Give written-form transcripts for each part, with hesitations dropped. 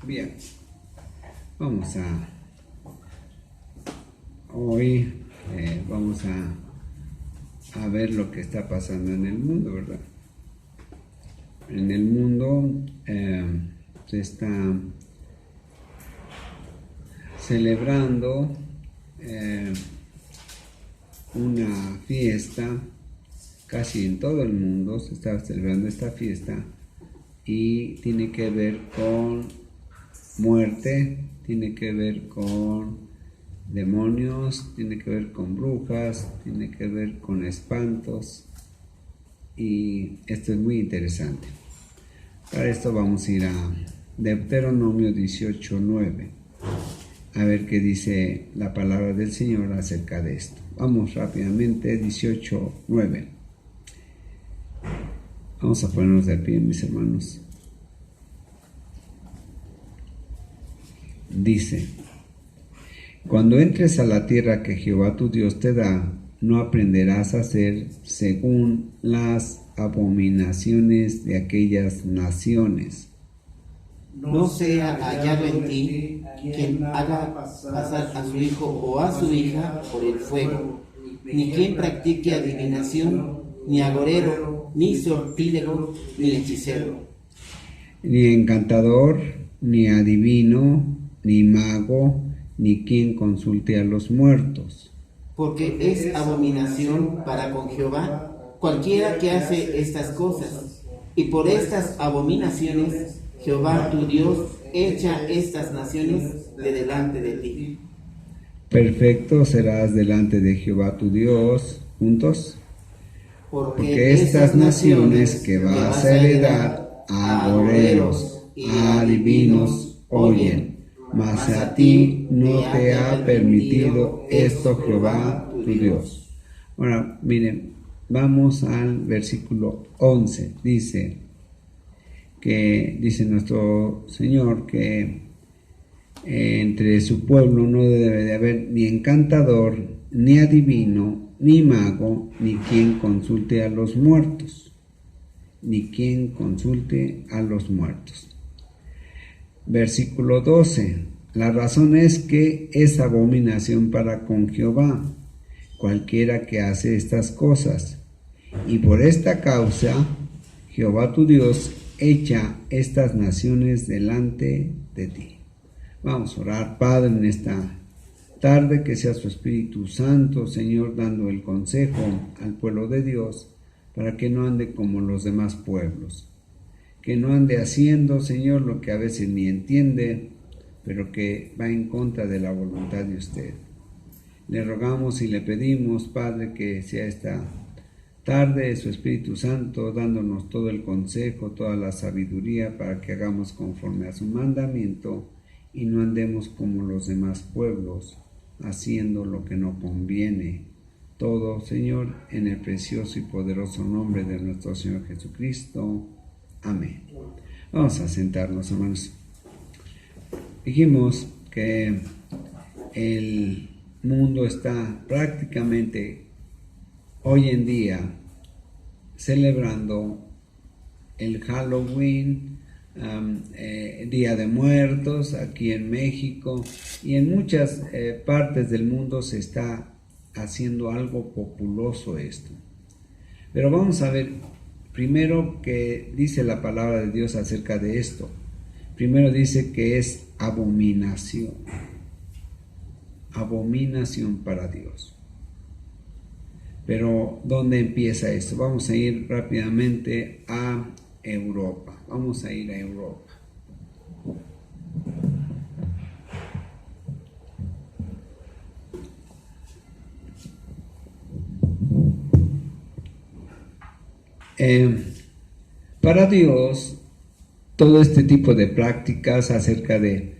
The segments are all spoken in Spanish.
Bien, vamos a hoy vamos a ver lo que está pasando en el mundo, ¿verdad? En el mundo se está celebrando una fiesta, casi en todo el mundo se está celebrando esta fiesta y tiene que ver con muerte, tiene que ver con demonios, tiene que ver con brujas, tiene que ver con espantos y esto es muy interesante. Para esto vamos a ir a Deuteronomio 18:9 a ver qué dice la palabra del Señor acerca de esto. Vamos rápidamente, 18:9. Vamos a ponernos de pie, mis hermanos. Dice: cuando entres a la tierra que Jehová tu Dios te da, no aprenderás a hacer según las abominaciones de aquellas naciones. No sea hallado en ti quien haga pasar a su hijo o a su hija por el fuego, ni quien practique adivinación, ni agorero, ni sortílego, ni hechicero, Ni encantador, ni adivino, ni mago, ni quien consulte a los muertos. porque es abominación para con Jehová cualquiera que hace estas cosas, y por estas abominaciones Jehová tu Dios echa estas naciones de delante de ti. Perfecto serás delante de Jehová tu Dios, juntos, porque estas naciones que vas a heredar a agoreros, a adivinos, oyen, mas a ti no te ha permitido esto Jehová tu Dios. Ahora, miren, vamos al versículo 11. Dice nuestro Señor que entre su pueblo no debe de haber ni encantador, ni adivino, ni mago, ni quien consulte a los muertos. Ni quien consulte a los muertos. Versículo 12. La razón es que es abominación para con Jehová cualquiera que hace estas cosas, y por esta causa Jehová tu Dios echa estas naciones delante de ti. Vamos a orar, Padre, en esta tarde, que sea su Espíritu Santo, Señor, dando el consejo al pueblo de Dios para que no ande como los demás pueblos, que no ande haciendo, Señor, lo que a veces ni entiende, pero que va en contra de la voluntad de usted. Le rogamos y le pedimos, Padre, que sea esta tarde su Espíritu Santo dándonos todo el consejo, toda la sabiduría para que hagamos conforme a su mandamiento y no andemos como los demás pueblos, haciendo lo que no conviene. Todo, Señor, en el precioso y poderoso nombre de nuestro Señor Jesucristo. Amén. Vamos a sentarnos, hermanos. Dijimos que el mundo está prácticamente hoy en día celebrando el Halloween, Día de Muertos aquí en México, y en muchas partes del mundo se está haciendo algo populoso esto. Pero vamos a ver primero qué dice la palabra de Dios acerca de esto. Primero dice que es abominación para Dios. Pero ¿dónde empieza esto? Vamos a ir rápidamente a Europa. Vamos a ir a Europa. Para Dios, todo este tipo de prácticas acerca de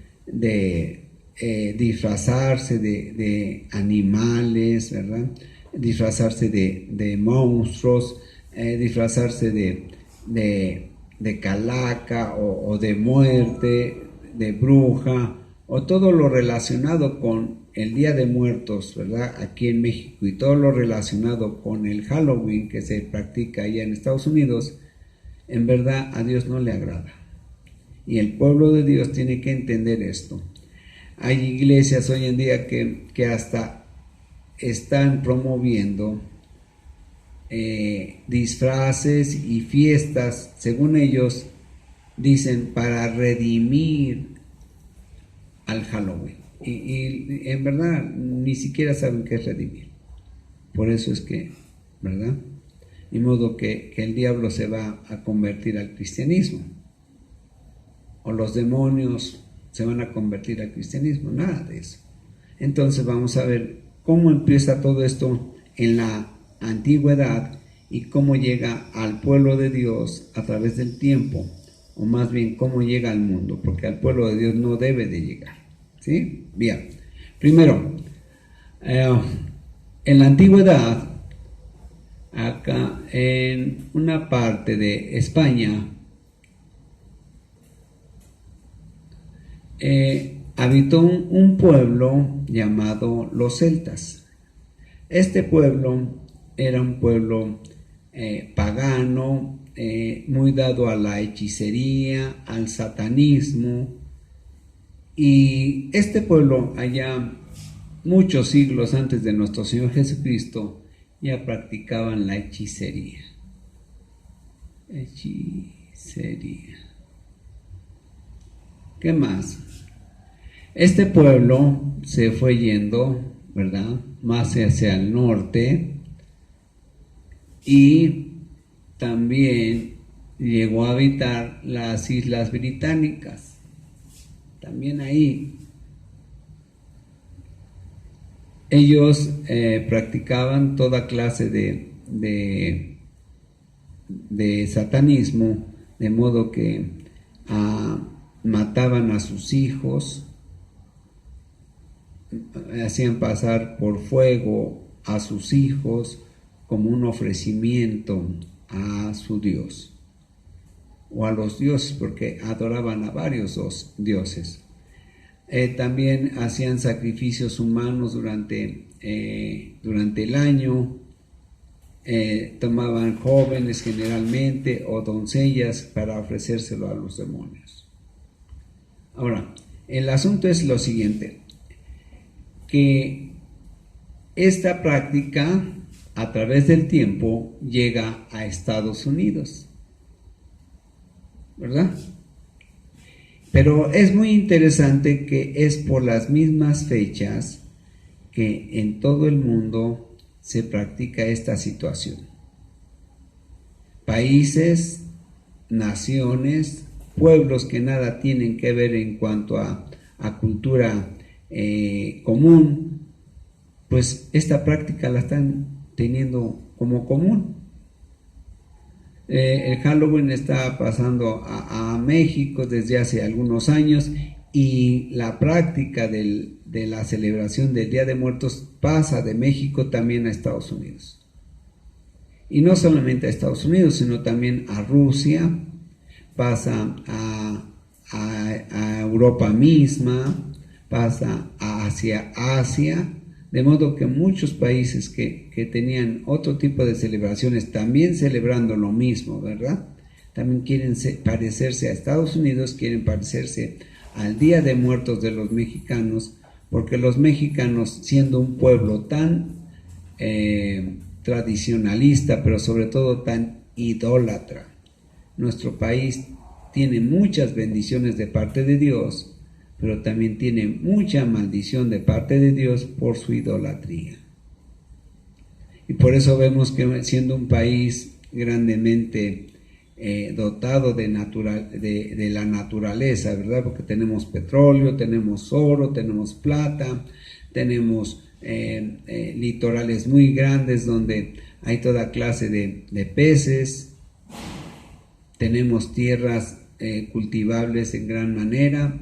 disfrazarse de animales, ¿verdad? Disfrazarse de monstruos, disfrazarse de calaca o de muerte, de bruja, o todo lo relacionado con el Día de Muertos, ¿verdad? Aquí en México, y todo lo relacionado con el Halloween que se practica allá en Estados Unidos, en verdad a Dios no le agrada. Y el pueblo de Dios tiene que entender esto. Hay iglesias hoy en día que hasta están promoviendo disfraces y fiestas, según ellos dicen, para redimir al Halloween. Y en verdad ni siquiera saben qué es redimir. Por eso es que, ¿verdad? Ni modo que el diablo se va a convertir al cristianismo, o los demonios se van a convertir al cristianismo, nada de eso. Entonces vamos a ver cómo empieza todo esto en la antigüedad y cómo llega al pueblo de Dios a través del tiempo, o más bien cómo llega al mundo, porque al pueblo de Dios no debe de llegar, ¿sí? Bien, primero, en la antigüedad, acá en una parte de España, habitó un pueblo llamado los celtas. Este pueblo era un pueblo pagano, muy dado a la hechicería, al satanismo, y este pueblo allá muchos siglos antes de nuestro Señor Jesucristo ya practicaban la hechicería. ¿Qué más? Este pueblo se fue yendo, ¿verdad?, más hacia el norte, y también llegó a habitar las Islas Británicas. También ahí ellos practicaban toda clase de satanismo, de modo que mataban a sus hijos, hacían pasar por fuego a sus hijos como un ofrecimiento a su Dios, o a los dioses, porque adoraban a varios dioses. También hacían sacrificios humanos durante el año, tomaban jóvenes generalmente o doncellas para ofrecérselo a los demonios. Ahora, el asunto es lo siguiente, que esta práctica a través del tiempo llega a Estados Unidos, ¿verdad? Pero es muy interesante que es por las mismas fechas que en todo el mundo se practica esta situación. Países, naciones, pueblos que nada tienen que ver en cuanto a cultura común, pues esta práctica la están teniendo como común. El Halloween está pasando a México desde hace algunos años, y la práctica de la celebración del Día de Muertos pasa de México también a Estados Unidos. Y no solamente a Estados Unidos, sino también a Rusia, pasa a Europa misma, pasa hacia Asia, de modo que muchos países que tenían otro tipo de celebraciones, también celebrando lo mismo, ¿verdad?, también quieren parecerse a Estados Unidos, quieren parecerse al Día de Muertos de los mexicanos, porque los mexicanos, siendo un pueblo tan tradicionalista, pero sobre todo tan idólatra, nuestro país tiene muchas bendiciones de parte de Dios, pero también tiene mucha maldición de parte de Dios por su idolatría. Y por eso vemos que, siendo un país grandemente dotado de la naturaleza, ¿verdad?, porque tenemos petróleo, tenemos oro, tenemos plata, tenemos litorales muy grandes donde hay toda clase de peces, tenemos tierras cultivables en gran manera,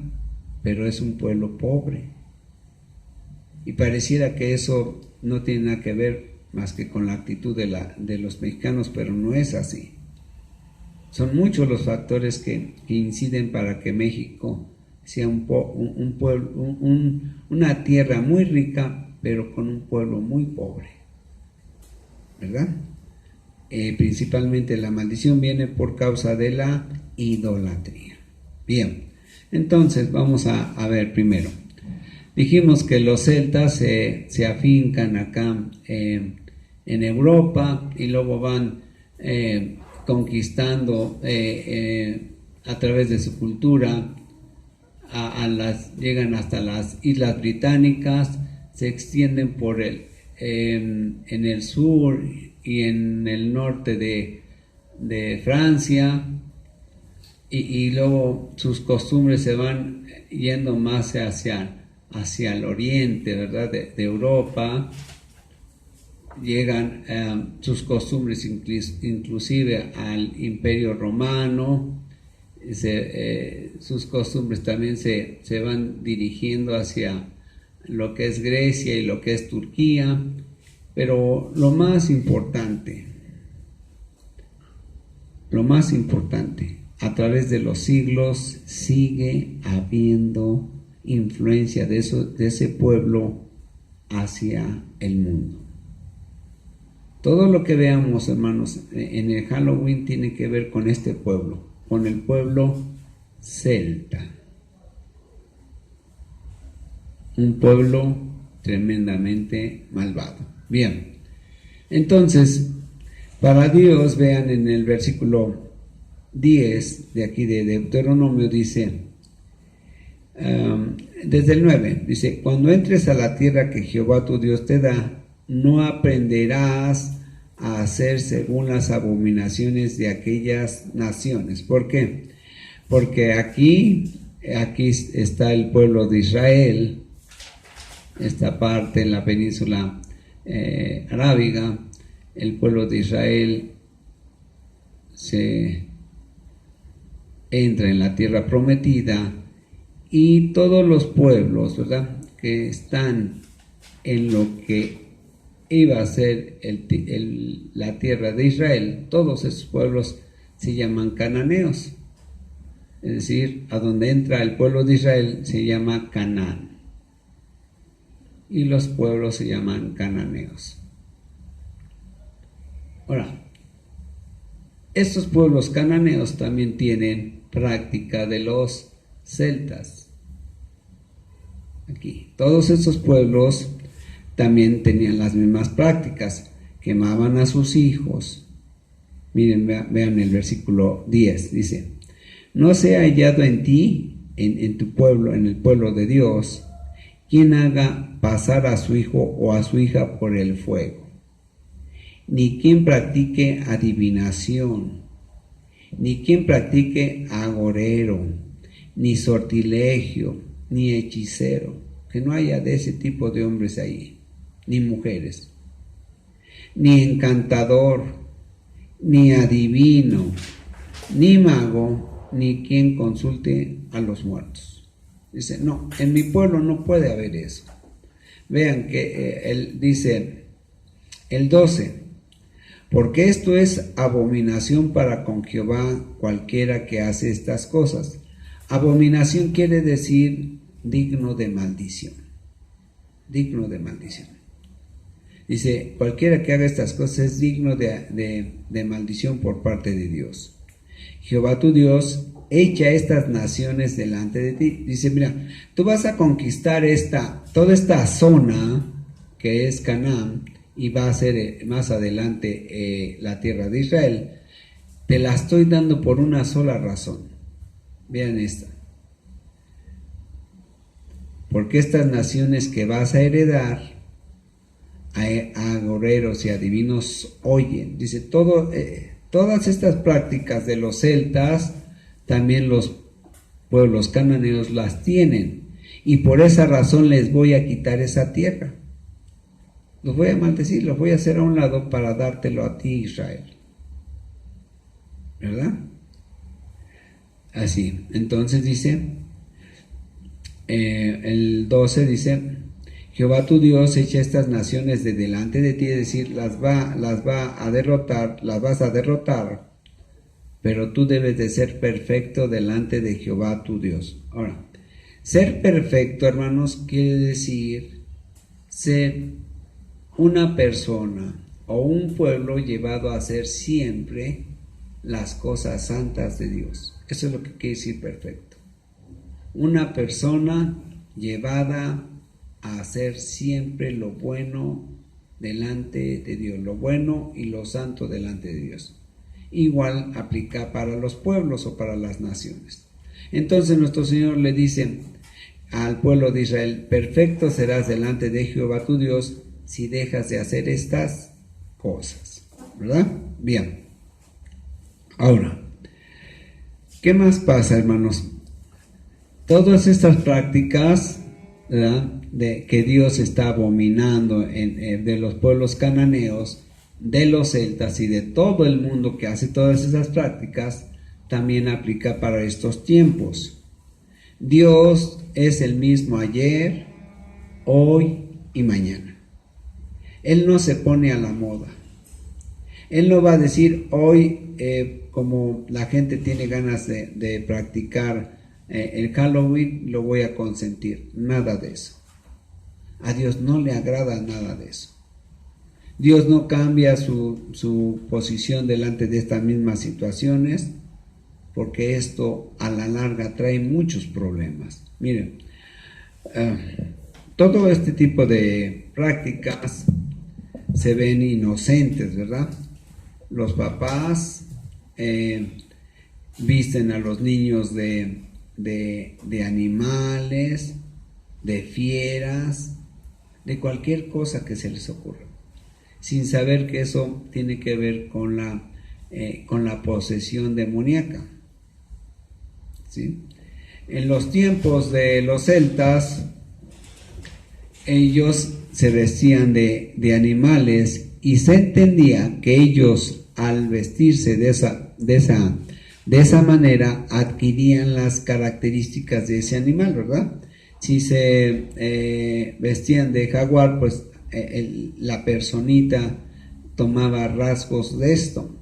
pero es un pueblo pobre. Y pareciera que eso no tiene nada que ver más que con la actitud de los mexicanos, pero no es así. Son muchos los factores que inciden para que México sea un pueblo, una tierra muy rica, pero con un pueblo muy pobre, ¿verdad? Principalmente la maldición viene por causa de la idolatría. Bien. Entonces, vamos a ver primero. Dijimos que los celtas se afincan acá en Europa y luego van conquistando a través de su cultura, llegan hasta las Islas Británicas, se extienden por en el sur y en el norte de Francia, y luego sus costumbres se van yendo más hacia el oriente, ¿verdad? De Europa. Llegan sus costumbres inclusive al Imperio Romano. Sus costumbres también se van dirigiendo hacia lo que es Grecia y lo que es Turquía, pero lo más importante, a través de los siglos sigue habiendo influencia de ese pueblo hacia el mundo. Todo lo que veamos, hermanos, en el Halloween tiene que ver con este pueblo, con el pueblo celta. Un pueblo tremendamente malvado. Bien, entonces, para Dios, vean en el versículo 10 de aquí de Deuteronomio, dice, desde el 9, dice, cuando entres a la tierra que Jehová tu Dios te da, no aprenderás a hacer según las abominaciones de aquellas naciones. ¿Por qué? Porque aquí está el pueblo de Israel, esta parte en la península arábiga. El pueblo de Israel se entra en la tierra prometida, y todos los pueblos, ¿verdad?, que están en lo que iba a ser la tierra de Israel, todos esos pueblos se llaman cananeos. Es decir, a donde entra el pueblo de Israel se llama Canaán, y los pueblos se llaman cananeos. Ahora, estos pueblos cananeos también tienen práctica de los celtas. Aquí, todos estos pueblos también tenían las mismas prácticas, quemaban a sus hijos. Miren, vean el versículo 10, dice, no sea hallado en ti, en tu pueblo, en el pueblo de Dios, quien haga pasar a su hijo o a su hija por el fuego, ni quien practique adivinación, ni quien practique agorero, ni sortilegio, ni hechicero, que no haya de ese tipo de hombres ahí, ni mujeres, ni encantador, ni adivino, ni mago, ni quien consulte a los muertos. Dice, no, en mi pueblo no puede haber eso. Vean que él dice, el 12, porque esto es abominación para con Jehová cualquiera que hace estas cosas. Abominación quiere decir digno de maldición. Digno de maldición. Dice, cualquiera que haga estas cosas es digno de maldición por parte de Dios. Jehová tu Dios echa estas naciones delante de ti. Dice, mira, tú vas a conquistar toda esta zona que es Canaán, y va a ser más adelante la tierra de Israel. Te la estoy dando por una sola razón. Vean esta. Porque estas naciones que vas a heredar, a agoreros y adivinos oyen. Dice, todas estas prácticas de los celtas, también los pueblos cananeos las tienen. Y por esa razón les voy a quitar esa tierra. Los voy a maldecir, los voy a hacer a un lado para dártelo a ti, Israel. ¿Verdad? Así, entonces dice, el 12 dice, Jehová tu Dios echa estas naciones de delante de ti, es decir, las vas a derrotar, pero tú debes de ser perfecto delante de Jehová tu Dios. Ahora, ser perfecto, hermanos, quiere decir ser una persona o un pueblo llevado a hacer siempre las cosas santas de Dios. Eso es lo que quiere decir perfecto. una persona llevada a hacer siempre lo bueno delante de Dios, lo bueno y lo santo delante de Dios. Igual aplica para los pueblos o para las naciones. Entonces nuestro Señor le dice al pueblo de Israel: perfecto serás delante de Jehová tu Dios si dejas de hacer estas cosas, ¿verdad? Bien. Ahora, ¿qué más pasa, hermanos? Todas estas prácticas, ¿verdad?, de que Dios está abominando de los pueblos cananeos, de los celtas y de todo el mundo que hace todas esas prácticas, también aplica para estos tiempos. Dios es el mismo ayer, hoy y mañana. Él no se pone a la moda. Él no va a decir hoy, como la gente tiene ganas de practicar el Halloween, lo voy a consentir. Nada de eso. A Dios no le agrada nada de eso. Dios no cambia su posición delante de estas mismas situaciones, porque esto a la larga trae muchos problemas. Miren, todo este tipo de prácticas se ven inocentes, ¿verdad? Los papás visten a los niños de animales, de fieras, de cualquier cosa que se les ocurra, sin saber que eso tiene que ver con la posesión demoníaca, ¿sí? En los tiempos de los celtas, ellos se vestían de animales y se entendía que ellos, al vestirse de esa manera, adquirían las características de ese animal, ¿verdad? Si se vestían de jaguar, pues la personita tomaba rasgos de esto.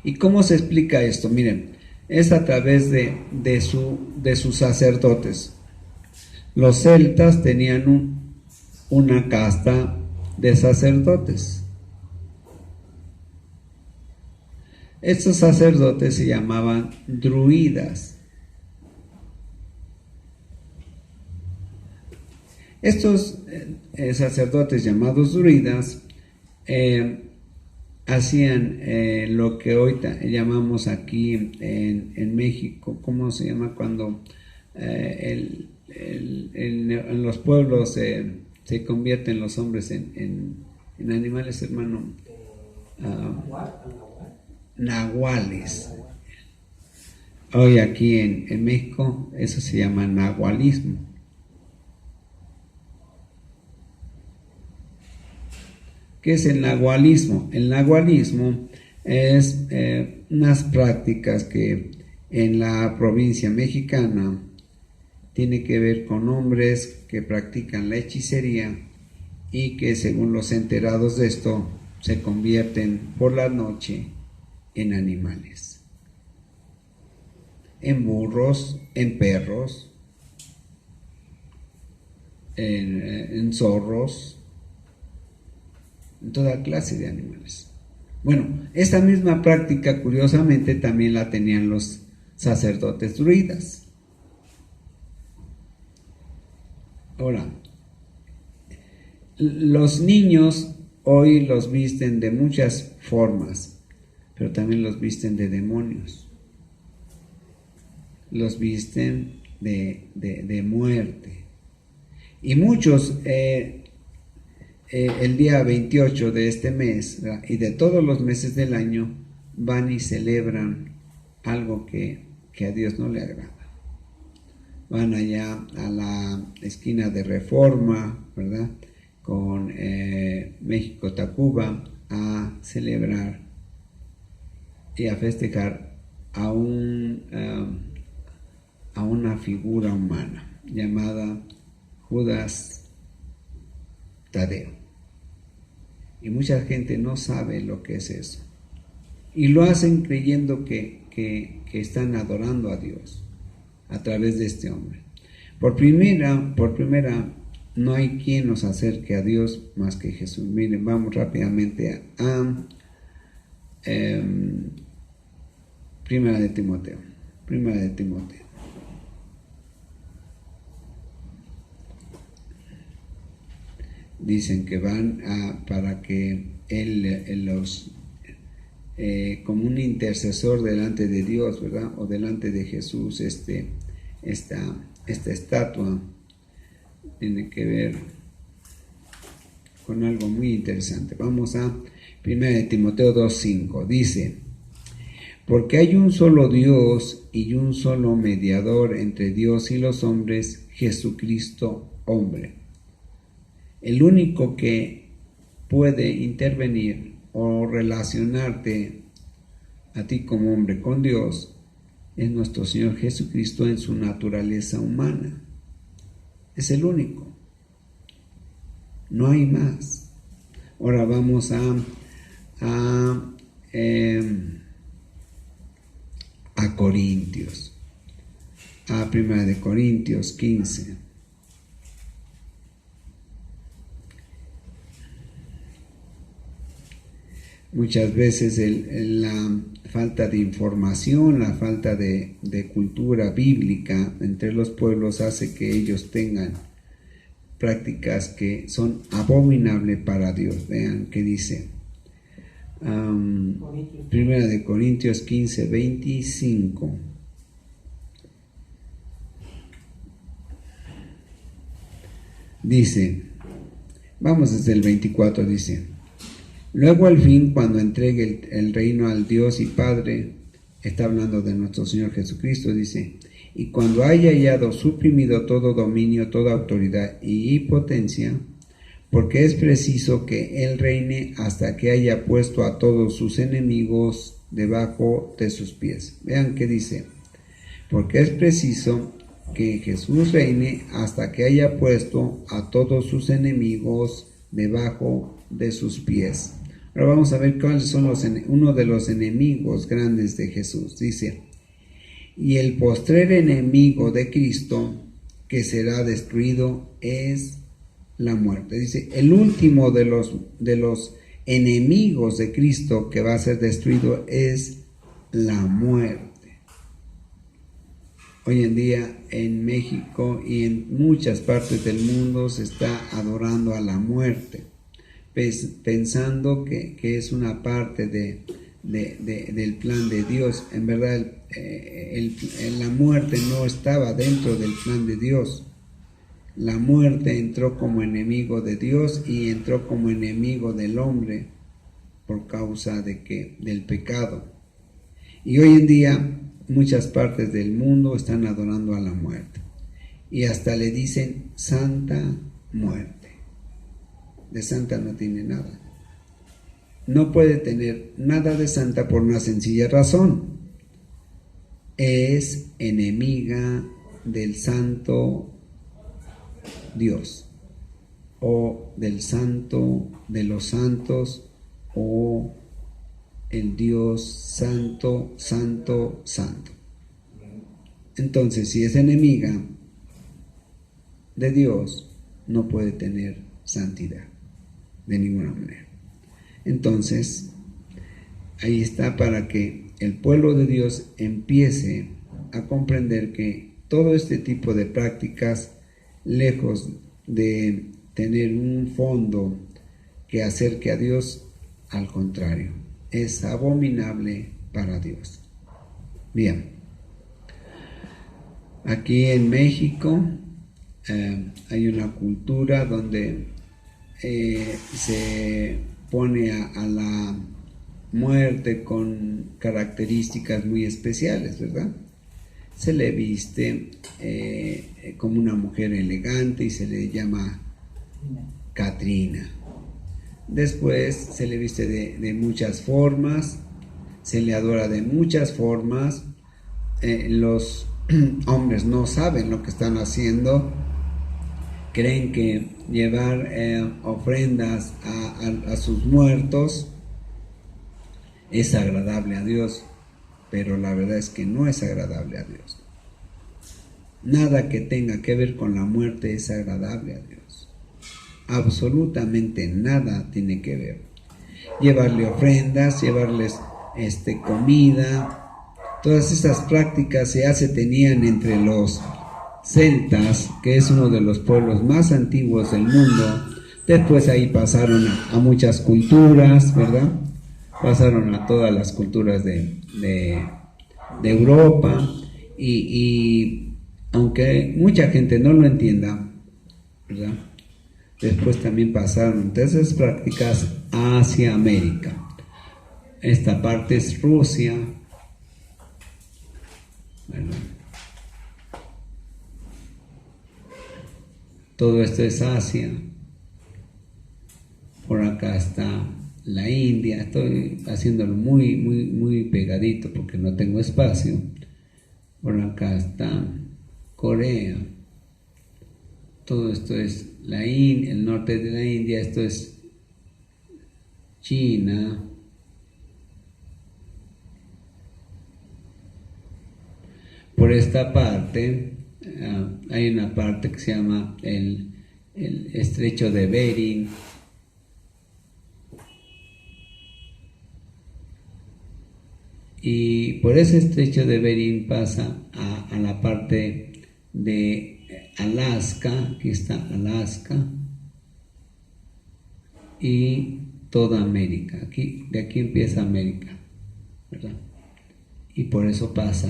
¿Y cómo se explica esto? Miren, es a través de sus sacerdotes. Los celtas tenían una casta de sacerdotes. Estos sacerdotes se llamaban druidas. Estos sacerdotes llamados druidas hacían lo que hoy llamamos aquí en México, ¿cómo se llama? Cuando en los pueblos se convierten los hombres en animales, hermano. Nahuales. Hoy aquí en México eso se llama nahualismo. ¿Qué es el nahualismo? El nahualismo es unas prácticas que en la provincia mexicana tiene que ver con hombres que practican la hechicería y que, según los enterados de esto, se convierten por la noche en animales, en burros, en perros, en zorros, en toda clase de animales. Bueno, esta misma práctica, curiosamente, también la tenían los sacerdotes druidas. Ahora, los niños hoy los visten de muchas formas, pero también los visten de demonios. Los visten de muerte. Y muchos el día 28 de este mes, ¿verdad?, y de todos los meses del año, van y celebran algo que a Dios no le agrada. Van allá a la esquina de Reforma, ¿verdad?, con México Tacuba, a celebrar y a festejar a una figura humana llamada Judas Tadeo. Y mucha gente no sabe lo que es eso. Y lo hacen creyendo que están adorando a Dios a través de este hombre. Por primera, no hay quien nos acerque a Dios más que Jesús. Miren, vamos rápidamente a Primera de Timoteo. dicen que van para que él los, como un intercesor delante de Dios, ¿verdad? O delante de Jesús, esta estatua tiene que ver con algo muy interesante. Vamos a 1 Timoteo 2:5, dice: porque hay un solo Dios y un solo mediador entre Dios y los hombres, Jesucristo hombre. El único que puede intervenir o relacionarte a ti como hombre con Dios es nuestro Señor Jesucristo en su naturaleza humana. Es el único. No hay más. Ahora vamos a Corintios, a 1 Corintios 15. Muchas veces la falta de información, la falta de cultura bíblica entre los pueblos hace que ellos tengan prácticas que son abominables para Dios. Vean qué dice. Primera de Corintios 15, 25. Dice, vamos desde el 24, dice: luego al fin, cuando entregue el reino al Dios y Padre, está hablando de nuestro Señor Jesucristo, dice, y cuando haya hallado suprimido todo dominio, toda autoridad y potencia, porque es preciso que Él reine hasta que haya puesto a todos sus enemigos debajo de sus pies. Vean qué dice: porque es preciso que Jesús reine hasta que haya puesto a todos sus enemigos debajo de sus pies. Ahora vamos a ver cuáles son uno de los enemigos grandes de Jesús. Dice: y el postrer enemigo de Cristo que será destruido es la muerte. Dice, el último de los enemigos de Cristo que va a ser destruido es la muerte. Hoy en día en México y en muchas partes del mundo se está adorando a la muerte, pensando que es una parte del plan de Dios. En verdad la muerte no estaba dentro del plan de Dios. La muerte entró como enemigo de Dios y entró como enemigo del hombre por causa del pecado. Y hoy en día muchas partes del mundo están adorando a la muerte y hasta le dicen Santa Muerte. De santa no tiene nada. No puede tener nada de santa por una sencilla razón: es enemiga del santo Dios, o del santo de los santos, o el Dios santo, santo, santo. Entonces, si es enemiga de Dios, no puede tener santidad de ninguna manera. Entonces, ahí está para que el pueblo de Dios empiece a comprender que todo este tipo de prácticas, lejos de tener un fondo que acerque a Dios, al contrario, es abominable para Dios. Bien, aquí en México hay una cultura donde se pone a la muerte con características muy especiales, ¿verdad? Se le viste como una mujer elegante y se le llama Catrina. Después se le viste de muchas formas, se le adora de muchas formas. Los hombres no saben lo que están haciendo, creen que llevar ofrendas a sus muertos es agradable a Dios, pero la verdad es que no es agradable a Dios. Nada que tenga que ver con la muerte es agradable a Dios. Absolutamente nada tiene que ver. Llevarle ofrendas, llevarles comida, todas esas prácticas se tenían entre los celtas, que es uno de los pueblos más antiguos del mundo, Después ahí pasaron a muchas culturas, ¿verdad? Pasaron a todas las culturas de Europa y aunque mucha gente no lo entienda, ¿verdad? Después también pasaron entonces prácticas hacia América. Esta parte es Rusia, ¿verdad? Todo esto es Asia. Por acá está la India. Estoy haciéndolo muy pegadito porque no tengo espacio. Por acá está Corea. Todo esto es el norte de la India. Esto es China. Por esta parte hay una parte que se llama el estrecho de Bering. Y por ese estrecho de Bering pasa a la parte de Alaska, aquí está Alaska, y toda América. De aquí empieza América, ¿verdad? Y por eso pasa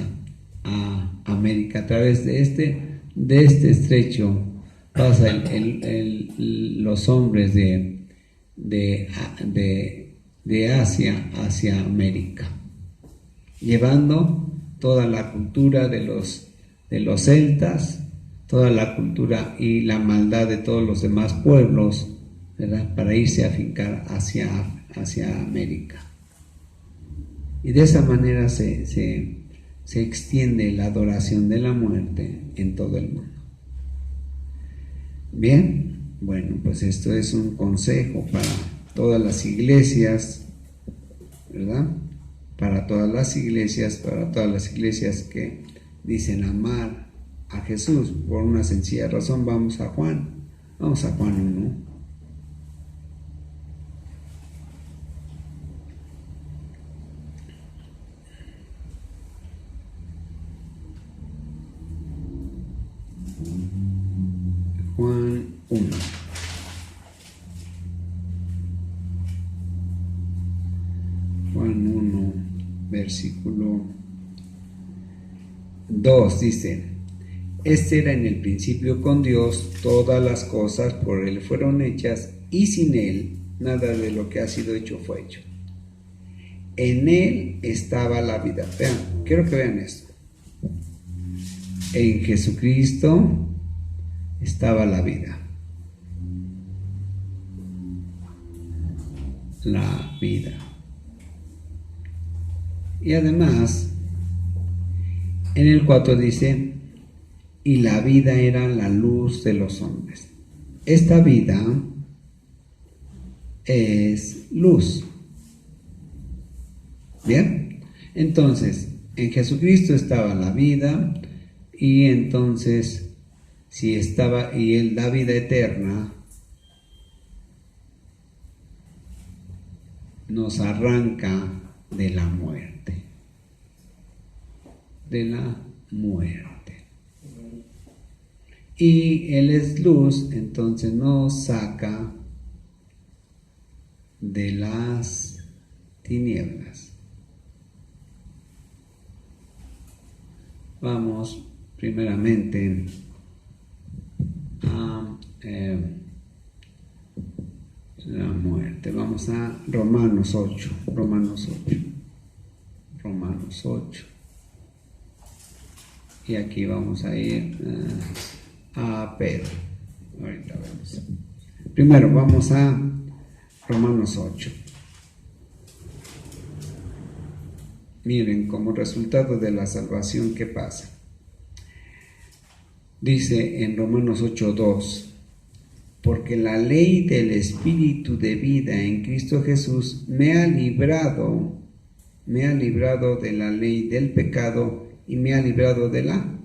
a América. A través de este estrecho pasa los hombres de Asia hacia América, llevando toda la cultura de los celtas, toda la cultura y la maldad de todos los demás pueblos, ¿verdad? Para irse a afincar hacia América. Y de esa manera se extiende la adoración de la muerte en todo el mundo. Bien, bueno, pues esto es un consejo para todas las iglesias, ¿verdad? Para todas las iglesias que dicen amar a Jesús por una sencilla razón. Vamos a Juan 1. Juan 1. Juan 1, versículo 2 dice: Este era en el principio con Dios, todas las cosas por Él fueron hechas, y sin Él nada de lo que ha sido hecho fue hecho. En Él estaba la vida. Vean, quiero que vean esto. En Jesucristo estaba la vida. La vida. Y además, en el 4 dice, y la vida era la luz de los hombres. Esta vida es luz. ¿Bien? Entonces, en Jesucristo estaba la vida, y entonces, si estaba, y Él da vida eterna, nos arranca de la muerte. De la muerte. Y Él es luz, entonces nos saca de las tinieblas. Vamos primeramente a la muerte. Vamos a Romanos 8. Y aquí vamos a ir a Pedro. Ahorita vemos. Primero vamos a Romanos 8. Miren, como resultado de la salvación, ¿qué pasa? Dice en Romanos 8:2, porque la ley del Espíritu de vida en Cristo Jesús me ha librado de la ley del pecado y me ha librado de la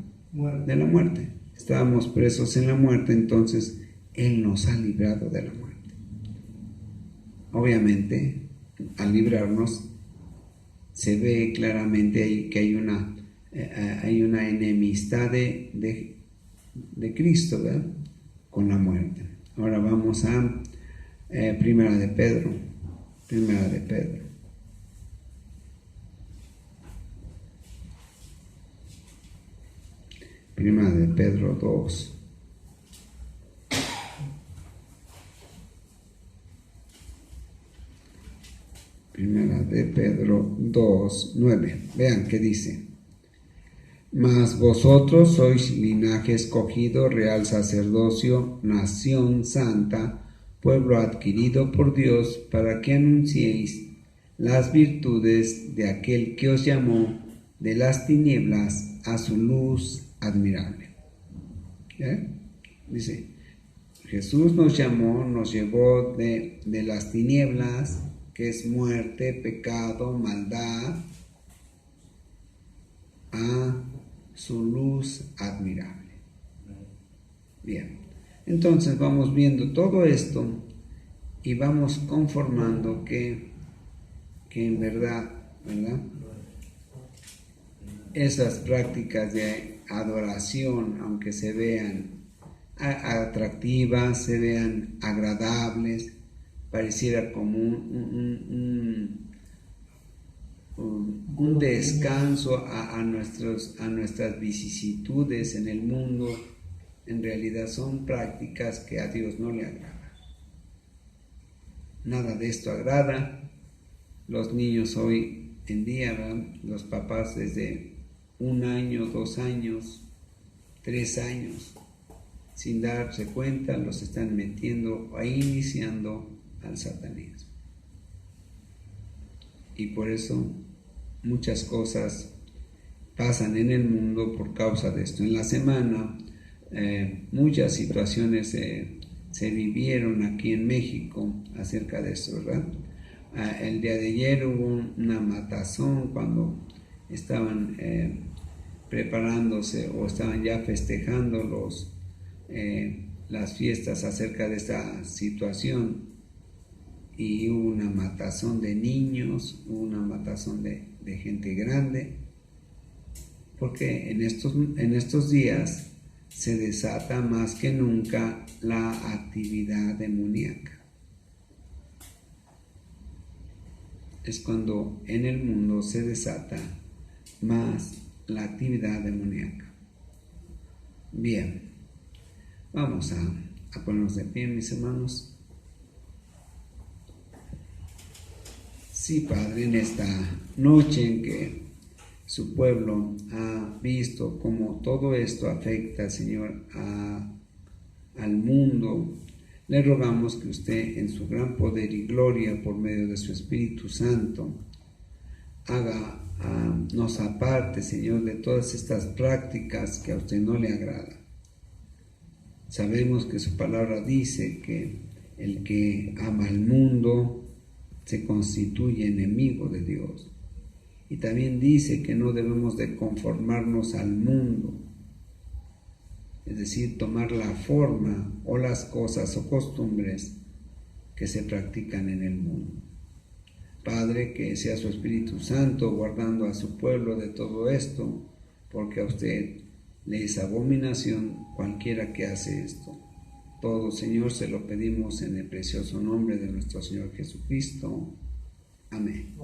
muerte. Estábamos presos en la muerte, entonces Él nos ha librado de la muerte. Obviamente, al librarnos, se ve claramente ahí que hay una enemistad de Cristo, ¿verdad? Con la muerte. Ahora vamos a Primera de Pedro. Primera de Pedro. Primera de Pedro 2. Primera de Pedro 2, 9. Vean qué dice. Mas vosotros sois linaje escogido, real sacerdocio, nación santa, pueblo adquirido por Dios, para que anunciéis las virtudes de aquel que os llamó de las tinieblas a su luz admirable. Dice, Jesús nos llamó, nos llevó de las tinieblas, que es muerte, pecado, maldad, a su luz admirable. Bien, entonces vamos viendo todo esto y vamos conformando que en verdad, esas prácticas de adoración, aunque se vean atractivas, se vean agradables, pareciera como un descanso a nuestras vicisitudes en el mundo, en realidad son prácticas que a Dios no le agradan. Nada de esto agrada. Los niños hoy en día, los papás desde 1 año, 2 años, 3 años, sin darse cuenta, los están metiendo o iniciando al satanismo. Y por eso muchas cosas pasan en el mundo por causa de esto. En la semana muchas situaciones se vivieron aquí en México acerca de eso, ¿verdad? El día de ayer hubo una matazón cuando estaban preparándose o estaban ya festejando las fiestas acerca de esta situación, y hubo una matazón de niños, hubo una matazón de gente grande, porque en estos días se desata más que nunca la actividad demoníaca. Es cuando en el mundo se desata más la actividad demoníaca. Bien, vamos a ponernos de pie, mis hermanos. Sí, Padre, en esta noche en que su pueblo ha visto cómo todo esto afecta, Señor, al mundo, le rogamos que usted, en su gran poder y gloria, por medio de su Espíritu Santo, nos aparte, Señor, de todas estas prácticas que a usted no le agradan. Sabemos que su palabra dice que el que ama al mundo se constituye enemigo de Dios. Y también dice que no debemos de conformarnos al mundo, es decir, tomar la forma o las cosas o costumbres que se practican en el mundo. Padre, que sea su Espíritu Santo guardando a su pueblo de todo esto, porque a usted le es abominación cualquiera que hace esto. Todo, Señor, se lo pedimos en el precioso nombre de nuestro Señor Jesucristo. Amén.